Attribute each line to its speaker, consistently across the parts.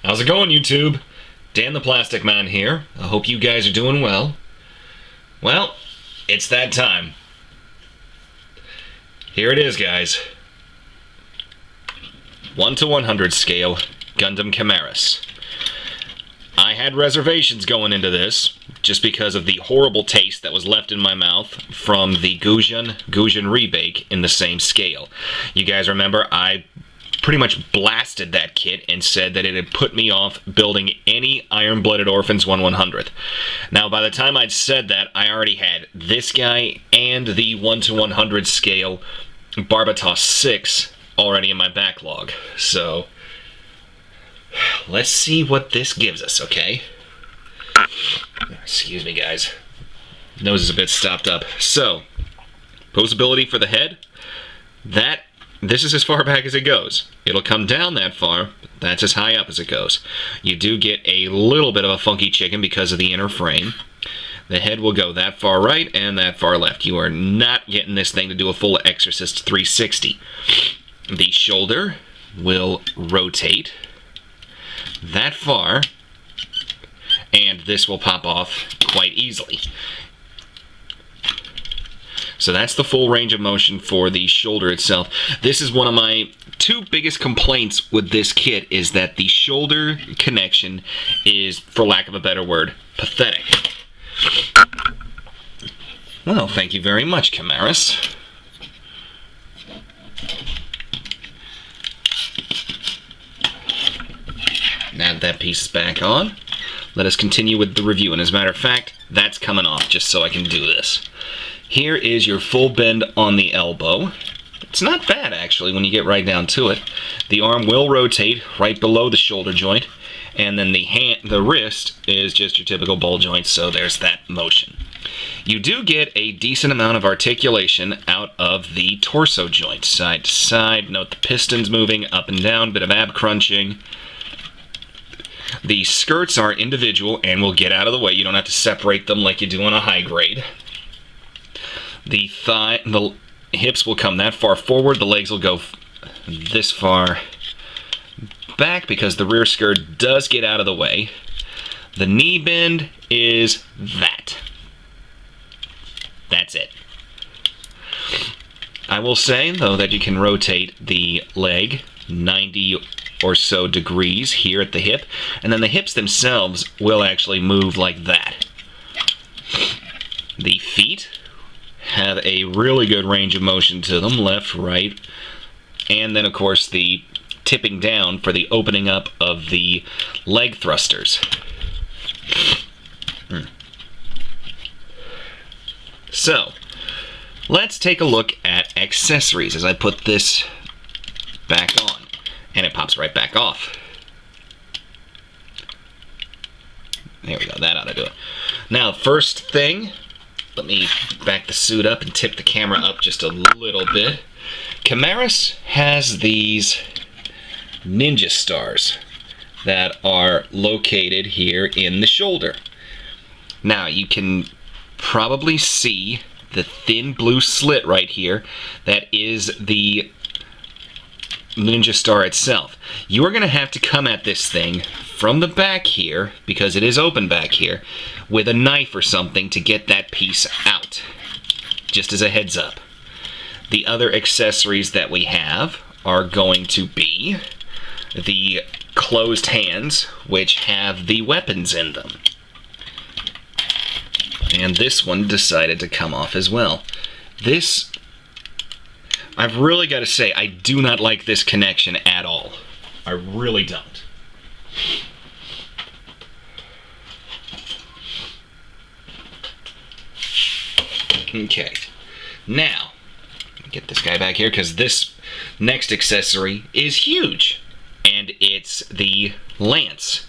Speaker 1: How's it going, YouTube? Dan the Plastic Man here. I hope you guys are doing well. Well, it's that time. Here it is, guys. 1 to 100 scale, Gundam Kimaris. I had reservations going into this, just because of the horrible taste that was left in my mouth from the Gujin rebake in the same scale. You guys remember, I pretty much blasted that kit and said that it had put me off building any Iron-Blooded Orphans 1/100th. Now, by the time I'd said that, I already had this guy and the 1 to 100 scale Barbatos 6 already in my backlog. So let's see what this gives us, okay? Excuse me, guys. Nose is a bit stopped up. So, posability for the head. This is as far back as it goes. It'll come down that far, but that's as high up as it goes. You do get a little bit of a funky chicken because of the inner frame. The head will go that far right and that far left. You are not getting this thing to do a full Exorcist 360. The shoulder will rotate that far, and this will pop off quite easily. So that's the full range of motion for the shoulder itself. This is one of my two biggest complaints with this kit, is that the shoulder connection is, for lack of a better word, pathetic. Well, thank you very much, Kimaris. Add that piece back on. Let us continue with the review. And as a matter of fact, that's coming off just so I can do this. Here is your full bend on the elbow. It's not bad, actually, when you get right down to it. The arm will rotate right below the shoulder joint, and then the wrist is just your typical ball joint, so there's that motion. You do get a decent amount of articulation out of the torso joint, side to side. Note the pistons moving up and down, bit of ab crunching. The skirts are individual and will get out of the way. You don't have to separate them like you do on a high grade. The hips will come that far forward. The legs will go this far back because the rear skirt does get out of the way. The knee bend is that. That's it. I will say, though, that you can rotate the leg 90 or so degrees here at the hip, and then the hips themselves will actually move like that. The feet have a really good range of motion to them, left, right, and then of course the tipping down for the opening up of the leg thrusters. So, let's take a look at accessories as I put this back on. And it pops right back off. There we go, that ought to do it. Now, first thing, let me back the suit up and tip the camera up just a little bit. Kimaris has these ninja stars that are located here in the shoulder. Now, you can probably see the thin blue slit right here. That is the ninja star itself. You are going to have to come at this thing from the back here, because it is open back here, with a knife or something to get that piece out, just as a heads up. The other accessories that we have are going to be the closed hands, which have the weapons in them. And this one decided to come off as well. This, I've really got to say, I do not like this connection at all. I really don't. Okay. Now, get this guy back here, because this next accessory is huge. And it's the lance.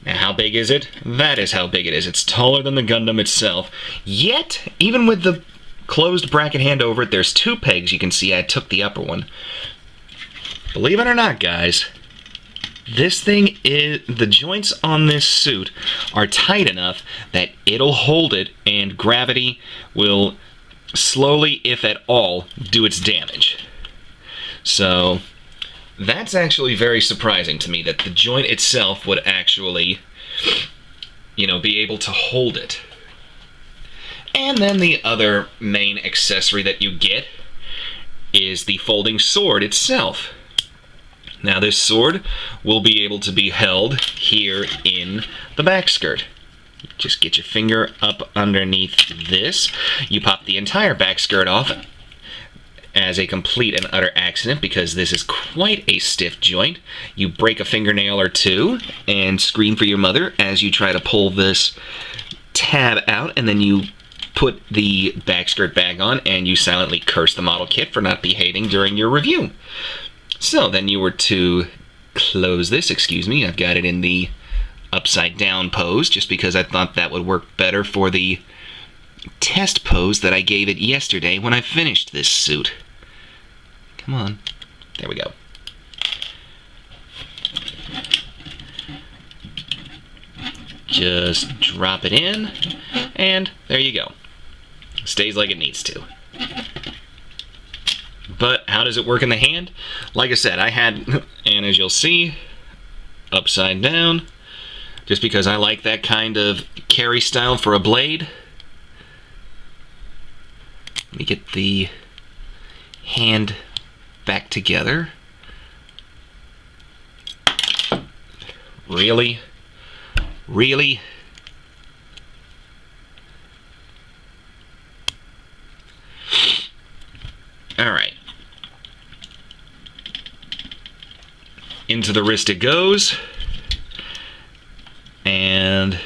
Speaker 1: Now, how big is it? That is how big it is. It's taller than the Gundam itself. Yet, even with the closed bracket hand over it, there's two pegs you can see. I took the upper one. Believe it or not, guys, this thing is, the joints on this suit are tight enough that it'll hold it, and gravity will slowly, if at all, do its damage. So that's actually very surprising to me, that the joint itself would actually, be able to hold it. And then the other main accessory that you get is the folding sword itself. Now this sword will be able to be held here in the back skirt. Just get your finger up underneath this. You pop the entire back skirt off as a complete and utter accident, because this is quite a stiff joint. You break a fingernail or two and scream for your mother as you try to pull this tab out, and then you put the back skirt back on and you silently curse the model kit for not behaving during your review. So then you were to close this, excuse me, I've got it in the upside down pose just because I thought that would work better for the test pose that I gave it yesterday when I finished this suit. Come on. There we go. Just drop it in, and there you go. Stays like it needs to. But how does it work in the hand? Like I said, I had, and as you'll see, upside down, just because I like that kind of carry style for a blade. Let me get the hand back together. Really? Really? All right. Into the wrist it goes. And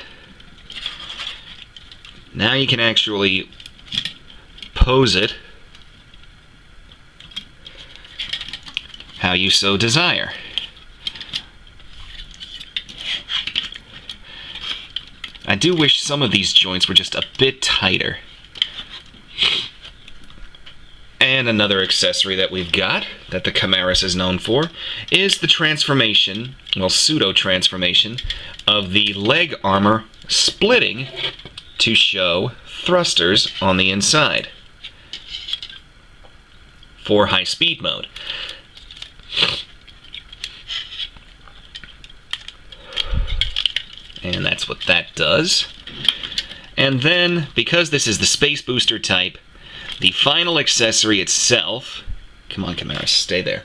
Speaker 1: now you can actually pose it how you so desire. I do wish some of these joints were just a bit tighter. And another accessory that we've got, that the Kimaris is known for, is the transformation, well, pseudo-transformation, of the leg armor splitting to show thrusters on the inside for high-speed mode. And that's what that does. And then, because this is the Space Booster type, the final accessory itself, come on Kimaris, stay there,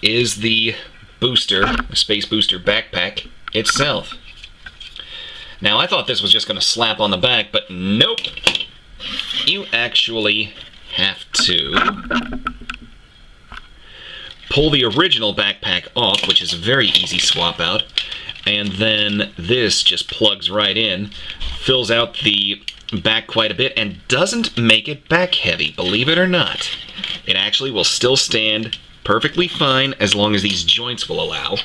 Speaker 1: is the booster, the Space Booster backpack itself. Now I thought this was just going to slap on the back, but nope. You actually have to pull the original backpack off, which is a very easy swap out, and then this just plugs right in, fills out the back quite a bit, and doesn't make it back heavy, believe it or not. It actually will still stand perfectly fine as long as these joints will allow.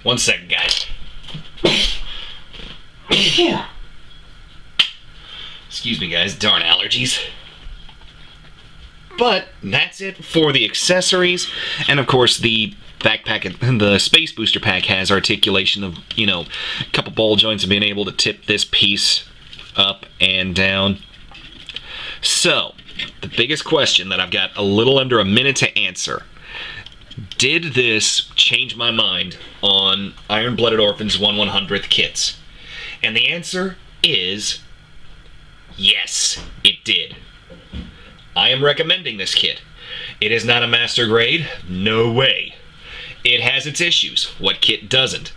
Speaker 1: One second, guys. Excuse me, guys, darn allergies. But that's it for the accessories, and of course the backpack, the Space Booster pack has articulation of, a couple ball joints and being able to tip this piece up and down. So, the biggest question that I've got a little under a minute to answer: did this change my mind on Iron Blooded Orphans 1/100th kits? And the answer is yes, it did. I am recommending this kit. It is not a master grade, no way. It has its issues. What kit doesn't?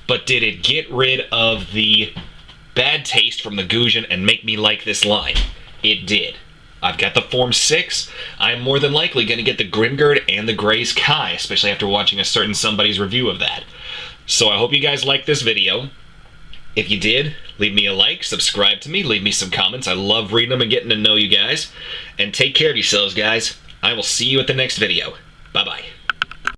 Speaker 1: But did it get rid of the bad taste from the Guzheng and make me like this line? It did. I've got the Form 6. I'm more than likely going to get the Grimgird and the Gray's Kai, especially after watching a certain somebody's review of that. So I hope you guys liked this video. If you did, leave me a like, subscribe to me, leave me some comments. I love reading them and getting to know you guys. And take care of yourselves, guys. I will see you at the next video. Bye-bye.